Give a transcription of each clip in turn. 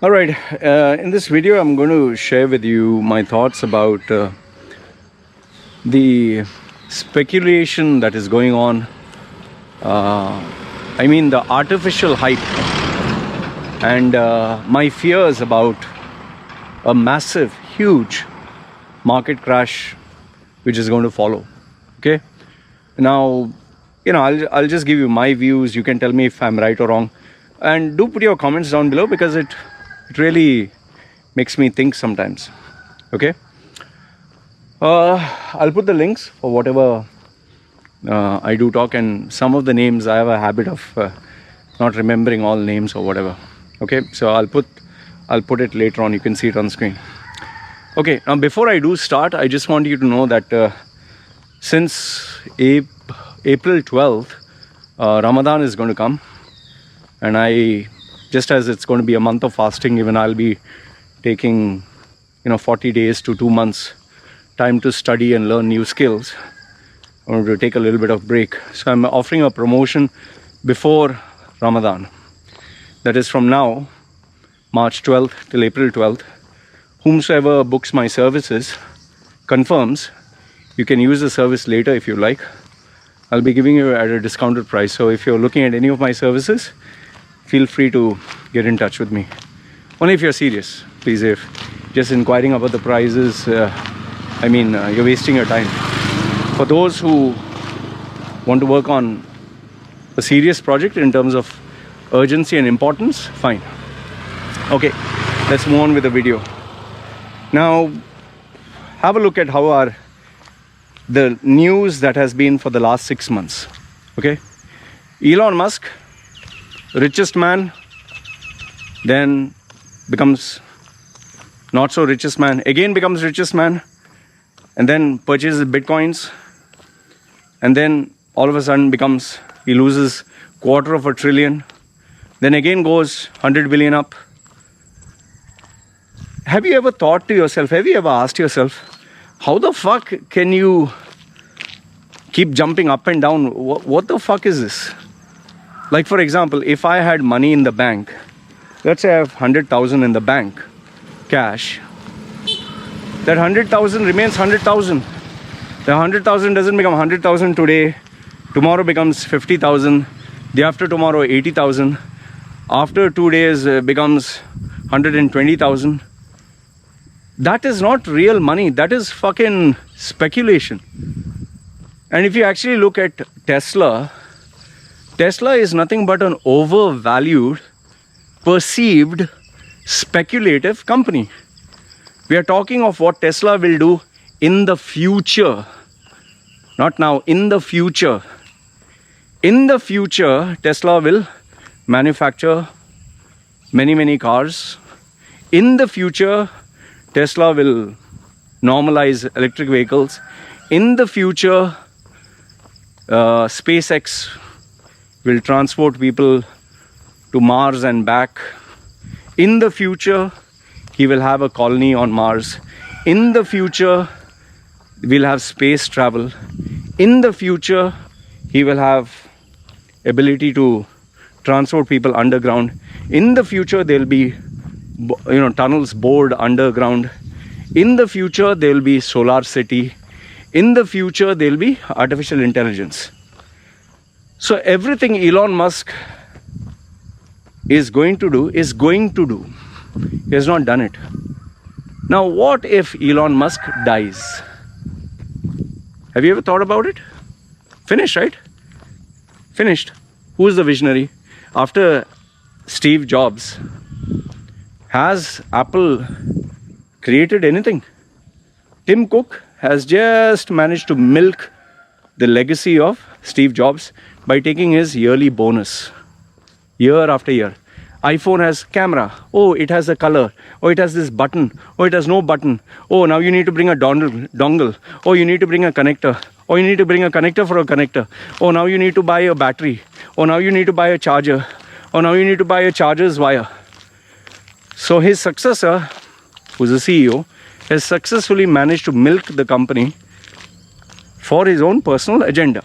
All right, in this video I'm going to share with you my thoughts about the speculation that is going on. The artificial hype and my fears about a massive, huge market crash which is going to follow. Okay, now I'll just give you my views. You can tell me if I'm right or wrong, and do put your comments down below because it really makes me think sometimes. Okay, I'll put the links for whatever I do talk, and some of the names I have a habit of not remembering all names or whatever. Okay, so I'll put it later on. You can see it on screen. Okay, now before I do start, I just want you to know that since April 12th, Ramadan is going to come, and just as it's going to be a month of fasting, even I'll be taking 40 days to 2 months time to study and learn new skills. I want to take a little bit of break, so I'm offering a promotion before Ramadan. That is from now, March 12th till April 12th. Whomsoever books my services, confirms, you can use the service later if you like. I'll be giving you at a discounted price. So if you're looking at any of my services, feel free to get in touch with me. Only if you're serious, please. If just inquiring about the prices, you're wasting your time. For those who want to work on a serious project in terms of urgency and importance, fine. Okay, let's move on with the video. Now, have a look at how the news that has been for the last 6 months. Okay, Elon Musk, richest man, then becomes not so richest man, again becomes richest man, and then purchases bitcoins, and then all of a sudden he loses $250 billion, then again goes 100 billion up. Have you ever thought to yourself, have you ever asked yourself, how the fuck can you keep jumping up and down? What the fuck is this? Like, for example, if I had money in the bank, let's say I have 100,000 in the bank, cash, that 100,000 remains 100,000. The 100,000 doesn't become 100,000 today. Tomorrow becomes 50,000. Day after tomorrow, 80,000. After 2 days, becomes 120,000. That is not real money. That is fucking speculation. And if you actually look at Tesla is nothing but an overvalued, perceived, speculative company. We are talking of what Tesla will do in the future. Not now, in the future. In the future, Tesla will manufacture many, many cars. In the future, Tesla will normalize electric vehicles. In the future, SpaceX will transport people to Mars and back. In the future, he will have a colony on Mars. In the future, we'll have space travel. In the future, he will have ability to transport people underground. In the future, there'll be tunnels bored underground. In the future, there will be solar city. In the future, there will be artificial intelligence. So everything Elon Musk is going to do. He has not done it. Now, what if Elon Musk dies? Have you ever thought about it? Finished, right? Finished. Who is the visionary? After Steve Jobs, has Apple created anything? Tim Cook has just managed to milk the legacy of Steve Jobs by taking his yearly bonus, year after year. iPhone has camera. Oh, it has a color. Oh, it has this button. Oh, it has no button. Oh, now you need to bring a dongle. Oh, you need to bring a connector. Oh, you need to bring a connector for a connector. Oh, now you need to buy a battery. Oh, now you need to buy a charger. Oh, now you need to buy a charger's wire. So his successor, who's the CEO, has successfully managed to milk the company for his own personal agenda.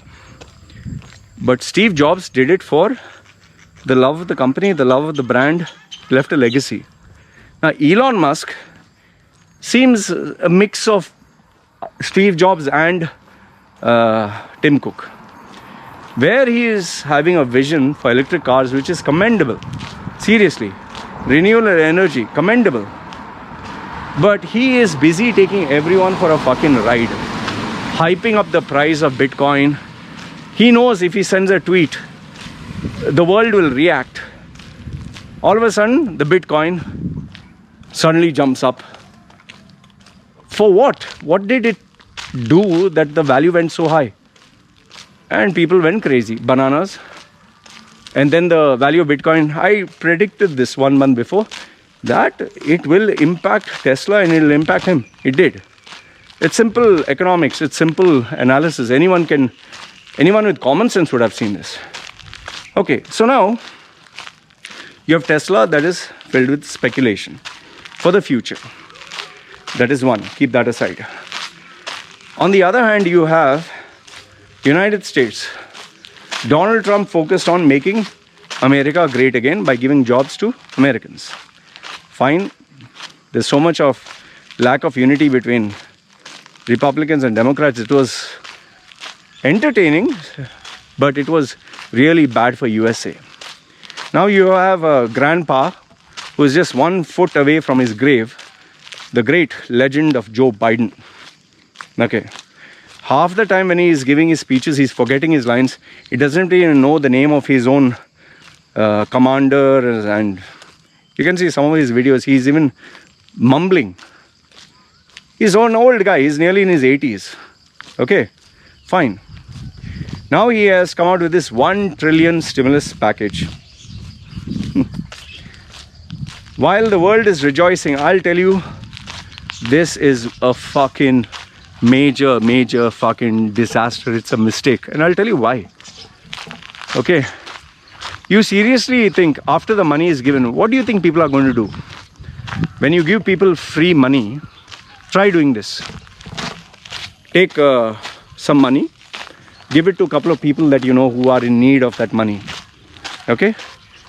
But Steve Jobs did it for the love of the company, the love of the brand, left a legacy. Now, Elon Musk seems a mix of Steve Jobs and Tim Cook, where he is having a vision for electric cars which is commendable. Seriously, renewable energy, commendable. But he is busy taking everyone for a fucking ride, hyping up the price of Bitcoin. He knows if he sends a tweet, the world will react. All of a sudden, the Bitcoin suddenly jumps up. For what? What did it do that the value went so high? And people went crazy, bananas. And then the value of Bitcoin, I predicted this 1 month before, that it will impact Tesla and it will impact him. It did. It's simple economics, it's simple analysis. Anyone with common sense would have seen this. Okay, so now you have Tesla that is filled with speculation for the future. That is one, keep that aside. On the other hand, you have United States. Donald Trump focused on making America great again by giving jobs to Americans. Fine, there's so much of lack of unity between Republicans and Democrats. It was entertaining, but it was really bad for USA. Now you have a grandpa who is just 1 foot away from his grave, the great legend of Joe Biden. Okay. Half the time when he is giving his speeches, he's forgetting his lines. He doesn't even know the name of his own commander, and you can see some of his videos. He's even mumbling. He's an old guy. He's nearly in his 80s. Okay, fine. Now he has come out with this 1 trillion stimulus package. While the world is rejoicing, I'll tell you, this is a fucking major fucking disaster. It's a mistake, and I'll tell you why. Okay, you seriously think after the money is given, what do you think people are going to do? When you give people free money, try doing this. Take some money, give it to a couple of people that you know who are in need of that money. Okay,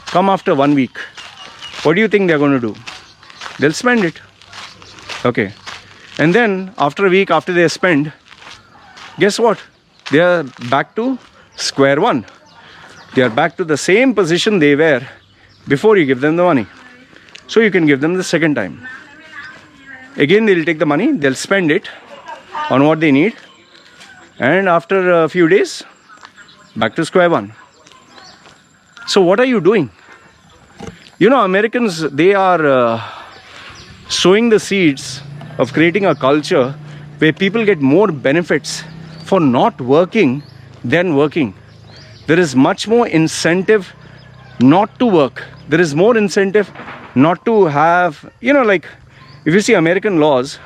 come after 1 week. What do you think they're going to do? They'll spend it. Okay. And then after a week, after they spend, guess what? They are back to square one. They are back to the same position they were before you give them the money. So you can give them the second time. Again, they'll take the money, they'll spend it on what they need. And after a few days, back to square one. So what are you doing? You know, Americans, they are sowing the seeds of creating a culture where people get more benefits for not working than working. There is much more incentive not to work. There is more incentive not to have, you know, like if you see American laws,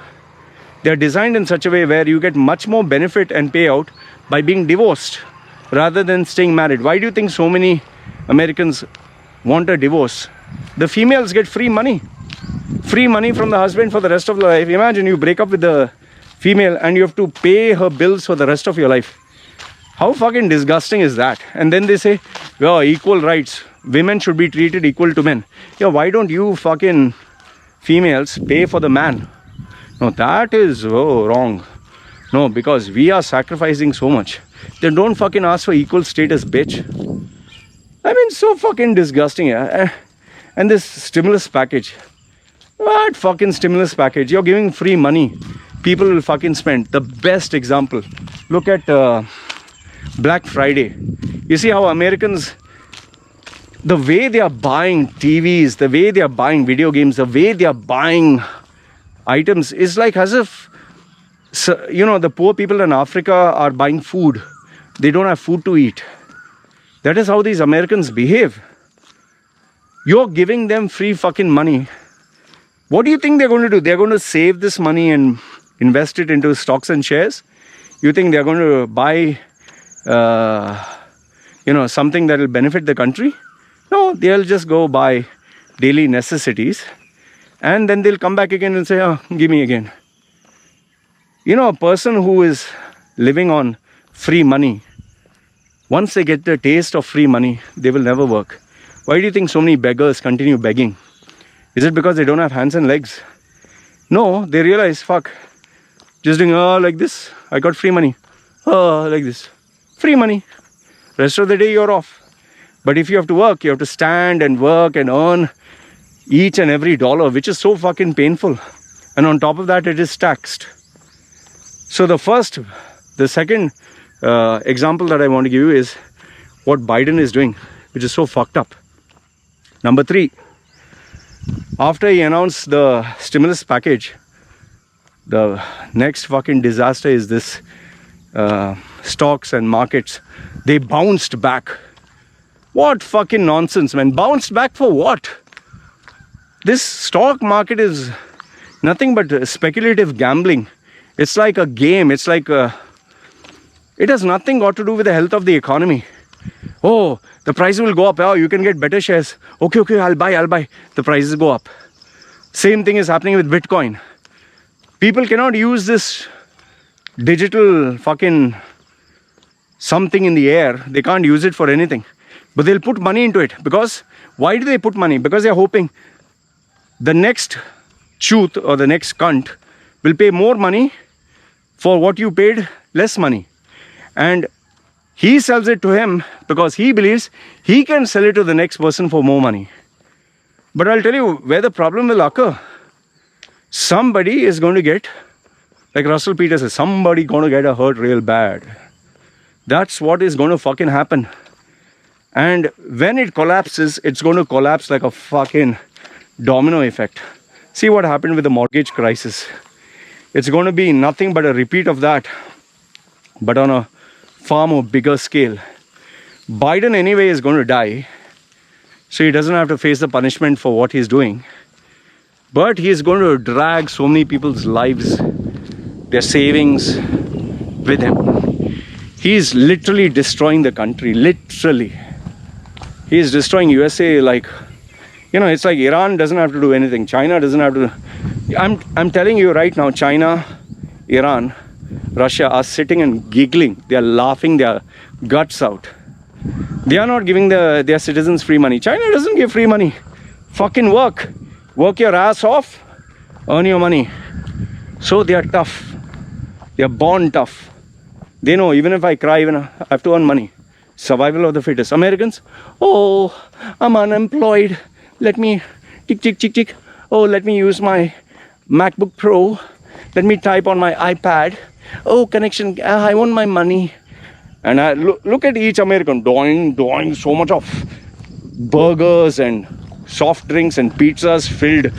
they are designed in such a way where you get much more benefit and payout by being divorced rather than staying married. Why do you think so many Americans want a divorce? The females get free money from the husband for the rest of the life. Imagine you break up with the female and you have to pay her bills for the rest of your life. How fucking disgusting is that? And then they say, oh, equal rights. Women should be treated equal to men. Yeah, why don't you fucking females pay for the man? No, that is wrong. No, because we are sacrificing so much. Then don't fucking ask for equal status, bitch. I mean, so fucking disgusting. Yeah? And this stimulus package. What fucking stimulus package? You're giving free money. People will fucking spend. The best example. Look at Black Friday. You see how Americans, the way they are buying TVs, the way they are buying video games, the way they are buying items is like as if, you know, the poor people in Africa are buying food. They don't have food to eat. That is how these Americans behave. You're giving them free fucking money. What do you think they're going to do? They're going to save this money and invest it into stocks and shares? You think they're going to buy, you know, something that will benefit the country? No, they'll just go buy daily necessities. And then they'll come back again and say, oh, give me again. You know, a person who is living on free money, once they get the taste of free money, they will never work. Why do you think so many beggars continue begging? Is it because they don't have hands and legs? No, they realize, fuck, just doing like this, I got free money. Like this, free money. Rest of the day you're off. But if you have to work, you have to stand and work and earn each and every dollar, which is so fucking painful. And on top of that, it is taxed. So the second example that I want to give you is what Biden is doing, which is so fucked up. Number 3, after he announced the stimulus package, the next fucking disaster is this stocks and markets. They bounced back. What fucking nonsense, man. Bounced back for what? This stock market is nothing but speculative gambling. It's like a game. It's like it has nothing got to do with the health of the economy. Oh, the price will go up. Oh, you can get better shares. Okay, I'll buy. The prices go up. Same thing is happening with Bitcoin. People cannot use this digital fucking something in the air. They can't use it for anything. But they'll put money into it. Because, why do they put money? Because they're hoping the next truth or the next cunt will pay more money for what you paid less money. And he sells it to him because he believes he can sell it to the next person for more money. But I'll tell you where the problem will occur. Somebody is going to get, like Russell Peters says, somebody going to get hurt real bad. That's what is going to fucking happen. And when it collapses, it's going to collapse like a fucking domino effect. See what happened with the mortgage crisis. It's going to be nothing but a repeat of that, but on a far more bigger scale. Biden anyway is going to die, so he doesn't have to face the punishment for what he's doing. But he's going to drag so many people's lives, their savings with him. He's literally destroying the country, literally. He's destroying USA like, it's like Iran doesn't have to do anything. China doesn't have to. I'm telling you right now, China, Iran, Russia are sitting and giggling. They are laughing their guts out. They are not giving their citizens free money. China doesn't give free money. Fucking work. Work your ass off. Earn your money. So they are tough. They are born tough. They know even if I cry, even I have to earn money. Survival of the fittest. Americans, oh, I'm unemployed. Let me tick. Oh, let me use my MacBook Pro. Let me type on my iPad. Oh, connection. I want my money. And I look at each American doing so much of burgers and soft drinks and pizzas filled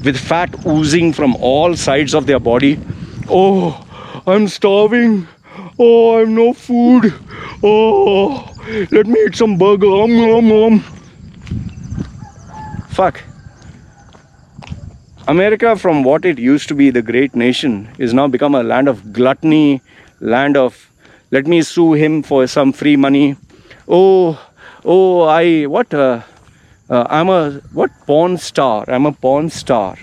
with fat oozing from all sides of their body. Oh, I'm starving. Oh, I have no food. Oh, let me eat some burger. Fuck. America, from what it used to be, the great nation, is now become a land of gluttony, land of let me sue him for some free money. I'm a porn star. I'm a porn star.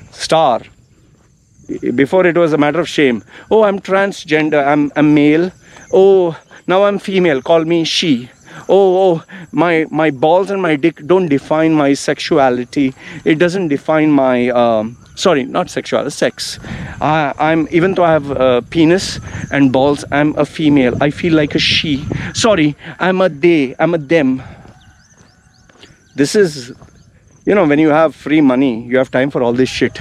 Before it was a matter of shame. Oh, I'm transgender. I'm male. Oh, now I'm female. Call me she. Oh, my balls and my dick don't define my sexuality. It doesn't define my sorry, not sexuality, sex. I'm, even though I have a penis and balls, I'm a female. I feel like a she. Sorry, I'm a they. I'm a them. This is, when you have free money, you have time for all this shit.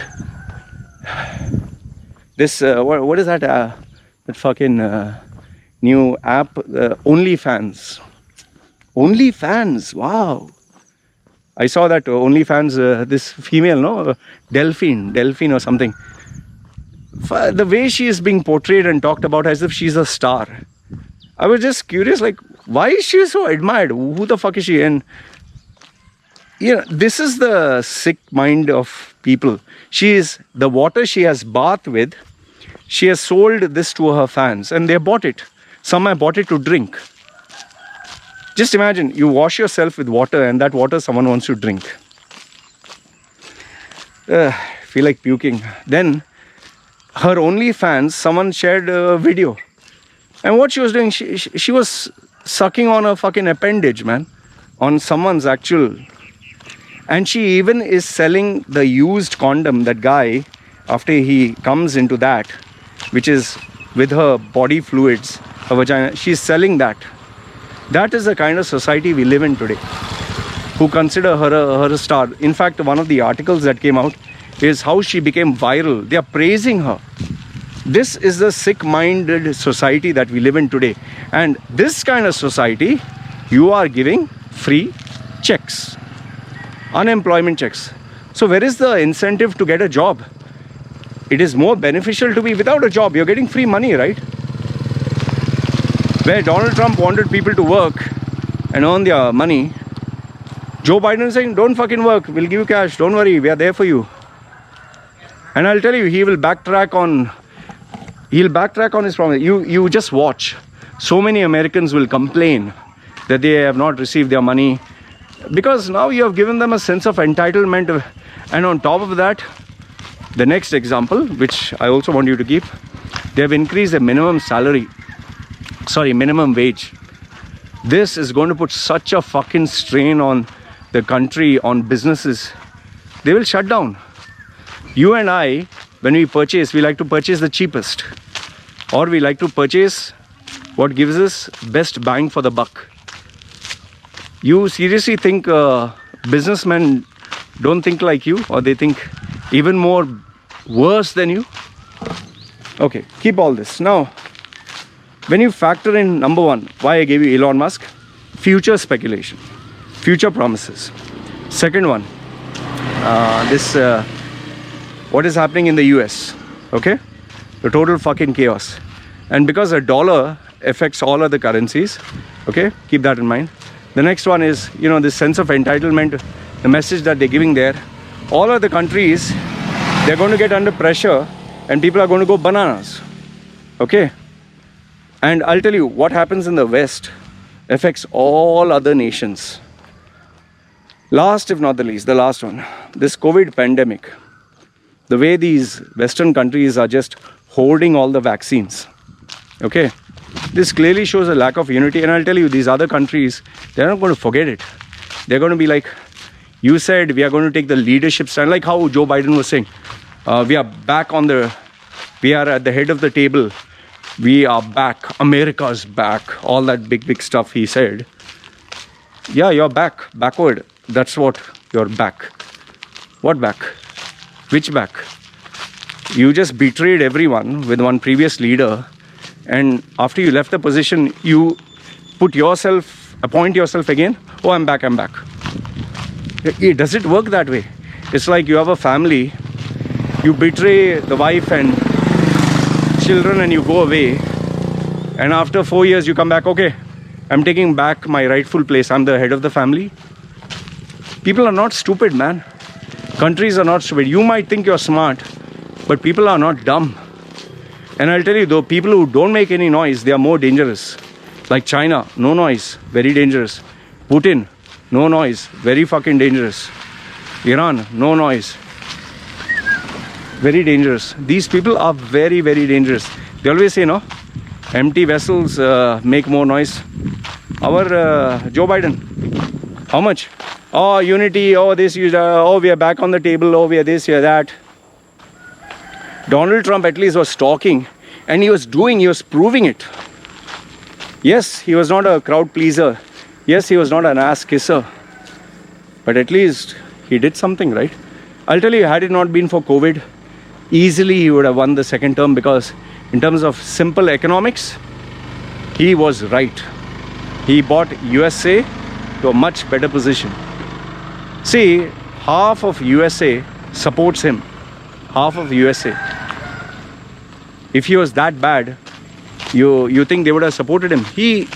This, what is that? That fucking new app, OnlyFans. OnlyFans, wow. I saw that OnlyFans, this female, no? Delphine or something. The way she is being portrayed and talked about as if she's a star. I was just curious, like, why is she so admired? Who the fuck is she? And, this is the sick mind of people. The water she has bathed with, she has sold this to her fans and they bought it. Some have bought it to drink. Just imagine, you wash yourself with water and that water someone wants to drink. Feel like puking. Then, her OnlyFans, someone shared a video. And what she was doing, she was sucking on a fucking appendage, man. On someone's actual... And she even is selling the used condom, that guy, after he comes into that, which is with her body fluids, her vagina, she's selling that. That is the kind of society we live in today, who consider her a star. In fact, one of the articles that came out is how she became viral. They are praising her. This is the sick-minded society that we live in today. And this kind of society, you are giving free checks, unemployment checks. So where is the incentive to get a job? It is more beneficial to be without a job. You're getting free money, right? Where Donald Trump wanted people to work and earn their money, Joe Biden is saying, don't fucking work, we'll give you cash, don't worry, we are there for you. And I'll tell you, he'll backtrack on his promise. You just watch. So many Americans will complain that they have not received their money, because now you have given them a sense of entitlement. And on top of that, the next example, which I also want you to keep, they have increased the minimum wage. This is going to put such a fucking strain on the country, on businesses. They will shut down. You and I, when we purchase, we like to purchase the cheapest, or we like to purchase what gives us best bang for the buck. You seriously think businessmen don't think like you, or they think even more worse than you? Okay, keep all this. Now, when you factor in, number one, why I gave you Elon Musk, future speculation, future promises. Second one, what is happening in the US, okay? The total fucking chaos. And because a dollar affects all other currencies, okay? Keep that in mind. The next one is, this sense of entitlement, the message that they're giving there. All other countries, they're going to get under pressure and people are going to go bananas, okay? And I'll tell you, what happens in the West affects all other nations. Last, if not the least, the last one, this COVID pandemic. The way these Western countries are just hoarding all the vaccines, okay? This clearly shows a lack of unity. And I'll tell you, these other countries, they're not going to forget it. They're going to be like, you said we are going to take the leadership stand, like how Joe Biden was saying. We are at the head of the table. We are back. America's back. All that big stuff he said. Yeah, you're back. Backward. That's what you're back. What back? Which back? You just betrayed everyone with one previous leader. And after you left the position, you appoint yourself again. Oh, I'm back. Does it work that way? It's like you have a family. You betray the wife and children and you go away. And after 4 years, you come back. Okay, I'm taking back my rightful place. I'm the head of the family. People are not stupid, man. Countries are not stupid. You might think you're smart, but people are not dumb. And I'll tell you, though, people who don't make any noise, they are more dangerous. Like China, no noise, very dangerous. Putin, no noise, very fucking dangerous. Iran, no noise, very dangerous. These people are very, very dangerous. They always say, empty vessels make more noise. Our Joe Biden, how much? Oh, unity, oh, this, oh, we are back on the table, oh, we are this, we are that. Donald Trump at least was talking, and he was proving it. Yes, he was not a crowd pleaser. Yes, he was not an ass kisser. But at least he did something, right? I'll tell you, had it not been for COVID, easily he would have won the second term, because in terms of simple economics, he was right. He brought USA to a much better position. See, half of USA supports him. Half of USA. If he was that bad, you think they would have supported him? He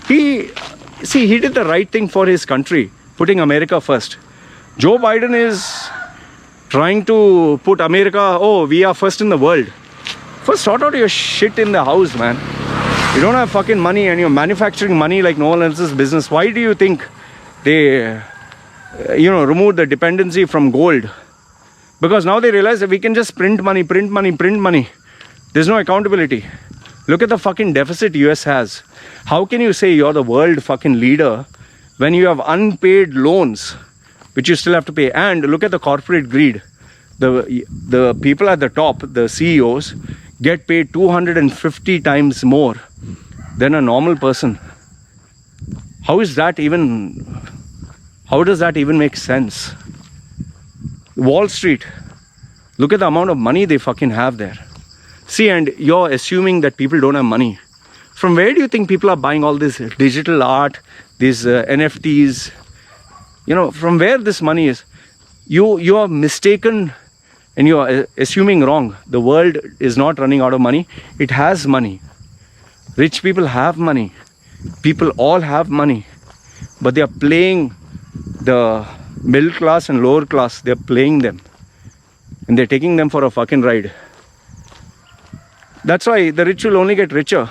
did the right thing for his country, putting America first. Joe Biden is trying to put America, oh, we are first in the world. First, sort out your shit in the house, man. You don't have fucking money and you're manufacturing money like no one else's business. Why do you think they, removed the dependency from gold? Because now they realize that we can just print money. There's no accountability. Look at the fucking deficit US has. How can you say you're the world fucking leader when you have unpaid loans which you still have to pay. And look at the corporate greed. The people at the top, the CEOs, get paid 250 times more than a normal person. How does that even make sense? Wall Street, look at the amount of money they fucking have there. See, and you're assuming that people don't have money. From where do you think people are buying all this digital art, these NFTs? You know, from where this money is? You are mistaken and you are assuming wrong. The world is not running out of money. It has money. Rich people have money. People all have money. But they are playing the middle class and lower class. They are playing them. And they're taking them for a fucking ride. That's why the rich will only get richer.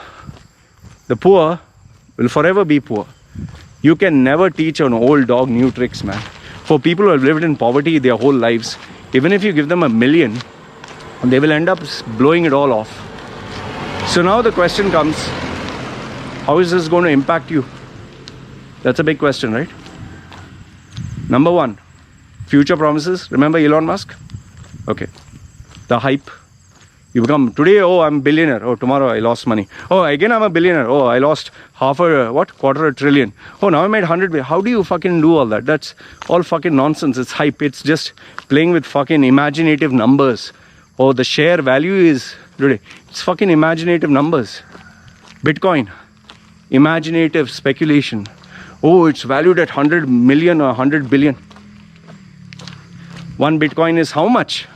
The poor will forever be poor. You can never teach an old dog new tricks, man. For people who have lived in poverty their whole lives, even if you give them $1 million, they will end up blowing it all off. So now the question comes, how is this going to impact you? That's a big question, right? Number one, future promises. Remember Elon Musk? Okay. The hype. You become, today, oh, I'm a billionaire. Oh, tomorrow I lost money. Oh, again I'm a billionaire. Oh, I lost quarter $1 trillion. Oh, now I made 100 billion. How do you fucking do all that? That's all fucking nonsense. It's hype. It's just playing with fucking imaginative numbers. Oh, the share value is today. It's fucking imaginative numbers. Bitcoin. Imaginative speculation. Oh, it's valued at 100 million or 100 billion. One Bitcoin is how much?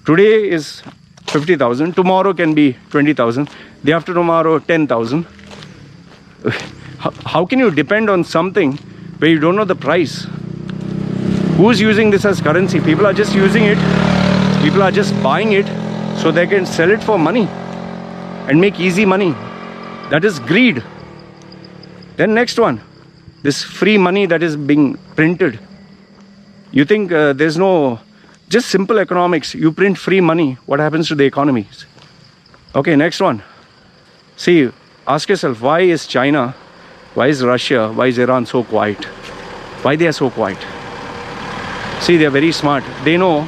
Today is 50,000. Tomorrow can be 20,000. Day after tomorrow, 10,000. How can you depend on something where you don't know the price? Who's using this as currency? People are just using it. People are just buying it so they can sell it for money and make easy money. That is greed. Then next one, this free money that is being printed. You think there's no... Just simple economics. You print free money. What happens to the economies? Okay, next one. See, ask yourself, why is China, why is Russia, why is Iran so quiet? Why they are so quiet? See, they are very smart. They know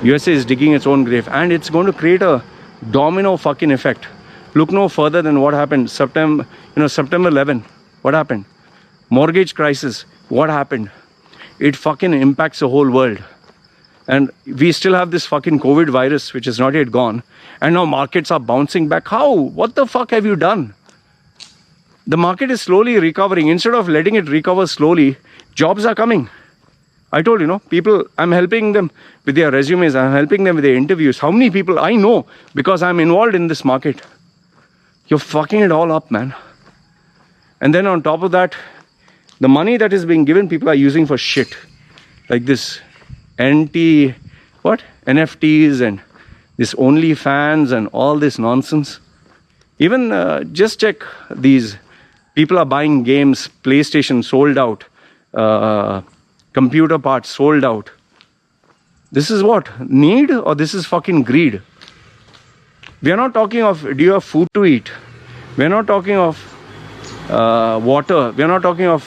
USA is digging its own grave and it's going to create a domino fucking effect. Look no further than what happened September 11. What happened? Mortgage crisis. What happened? It fucking impacts the whole world. And we still have this fucking COVID virus, which is not yet gone. And now markets are bouncing back. How? What the fuck have you done? The market is slowly recovering. Instead of letting it recover slowly, jobs are coming. I told you, people, I'm helping them with their resumes. I'm helping them with their interviews. How many people I know because I'm involved in this market? You're fucking it all up, man. And then on top of that, the money that is being given, people are using for shit. Like this. NFTs and this OnlyFans and all this nonsense. Even just check these. People are buying games, PlayStation sold out, computer parts sold out. This is what? Need or this is fucking greed? We are not talking of do you have food to eat? We are not talking of water. We are not talking of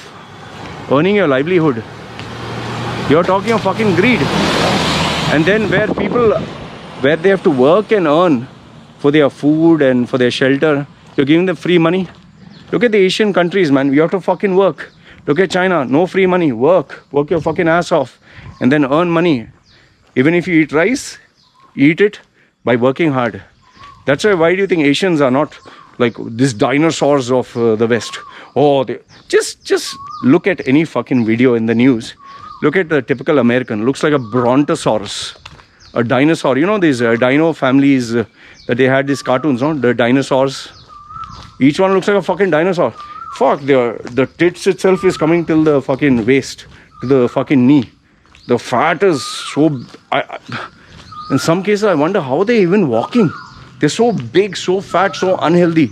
earning your livelihood. You're talking of fucking greed. And then where they have to work and earn for their food and for their shelter, you're giving them free money. Look at the Asian countries, man. You have to fucking work. Look at China. No free money. Work your fucking ass off and then earn money. Even if you eat rice, eat it by working hard. That's why do you think Asians are not like these dinosaurs of the West? Oh, just look at any fucking video in the news. Look at the typical American. Looks like a brontosaurus, a dinosaur. You know these dino families that they had these cartoons, no? The dinosaurs. Each one looks like a fucking dinosaur. Fuck, the tits itself is coming till the fucking waist, to the fucking knee. The fat is so... in some cases, I wonder how they're even walking. They're so big, so fat, so unhealthy.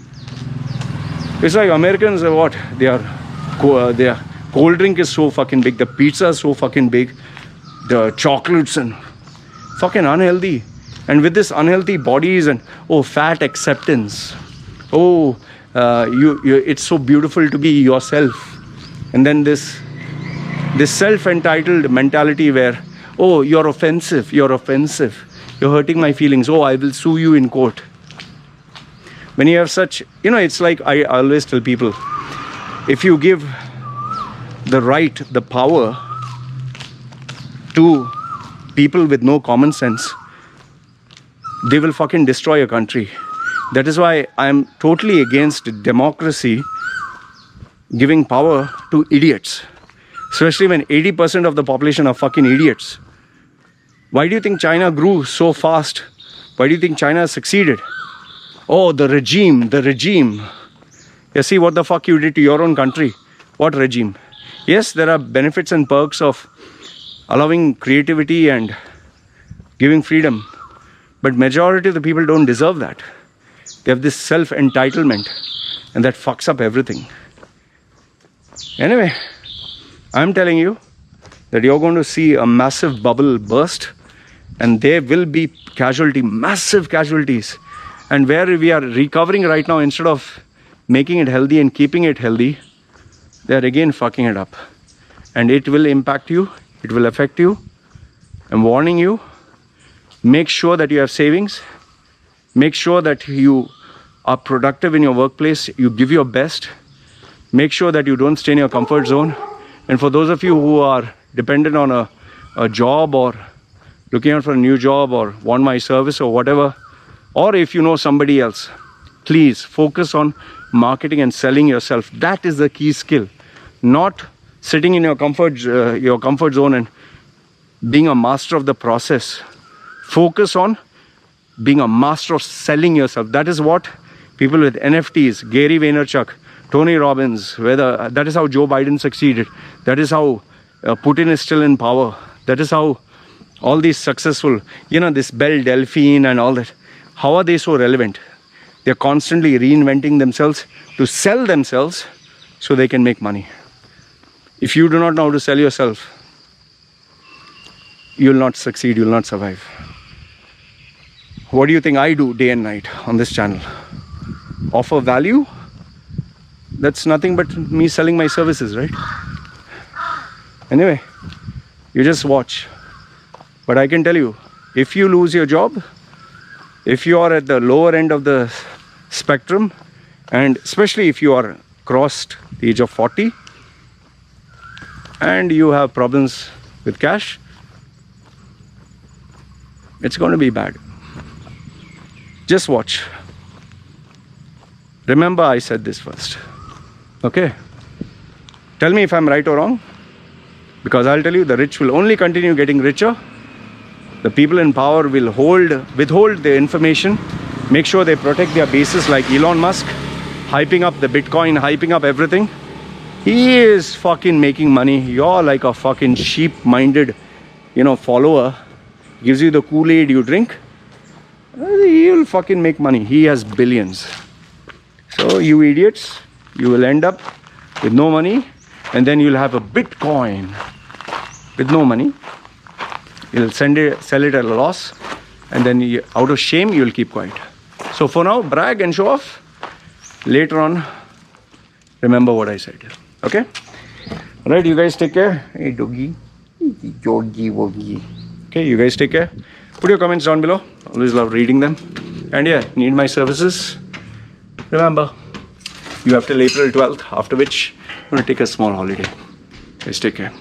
It's like Americans are what? Their cold drink is so fucking big. The pizza is so fucking big. The chocolates and fucking unhealthy. And with this unhealthy bodies and fat acceptance. It's so beautiful to be yourself. And then this This self-entitled mentality where, oh, you're offensive, you're hurting my feelings, oh, I will sue you in court. When you have such, it's like I always tell people, if you give the right, the power to people with no common sense, they will fucking destroy a country. That is why I'm totally against democracy giving power to idiots, especially when 80% of the population are fucking idiots. Why do you think China grew so fast? Why do you think China succeeded? Oh, the regime. You see what the fuck you did to your own country. What regime? Yes, there are benefits and perks of allowing creativity and giving freedom. But majority of the people don't deserve that. They have this self-entitlement, and that fucks up everything. Anyway, I'm telling you that you're going to see a massive bubble burst, and there will be massive casualties. And where we are recovering right now, instead of making it healthy and keeping it healthy, they're again fucking it up. And it will impact you, it will affect you. I'm warning you, make sure that you have savings. Make sure that you are productive in your workplace, you give your best. Make sure that you don't stay in your comfort zone. And for those of you who are dependent on a job, or looking out for a new job, or want my service or whatever, or if you know somebody else, please focus on marketing and selling yourself. That is the key skill. Not sitting in your comfort zone and being a master of the process. Focus on being a master of selling yourself. That is what people with NFTs, Gary Vaynerchuk, Tony Robbins, that is how Joe Biden succeeded. That is how Putin is still in power. That is how all these successful, this Belle Delphine and all that, how are they so relevant? They're constantly reinventing themselves to sell themselves so they can make money. If you do not know how to sell yourself, you will not succeed, you will not survive. What do you think I do day and night on this channel? Offer value? That's nothing but me selling my services, right? Anyway, you just watch. But I can tell you, if you lose your job, if you are at the lower end of the spectrum, and especially if you are crossed the age of 40 and you have problems with cash, it's going to be bad. Just watch. Remember, I said this first. Okay? Tell me if I'm right or wrong, because I'll tell you, the rich will only continue getting richer. The people in power will withhold the information, make sure they protect their bases, like Elon Musk, hyping up the Bitcoin, hyping up everything. He is fucking making money. You're like a fucking sheep-minded, follower. Gives you the Kool-Aid you drink. He will fucking make money. He has billions. So you idiots, you will end up with no money, and then you'll have a Bitcoin with no money. You'll sell it at a loss, and then out of shame, you'll keep quiet. So for now, brag and show off. Later on, remember what I said. Okay? Alright, you guys take care. Hey, doggy. Doggy. Okay, you guys take care. Put your comments down below. Always love reading them. And yeah, need my services? Remember, you have till April 12th, after which I'm going to take a small holiday. Guys, take care.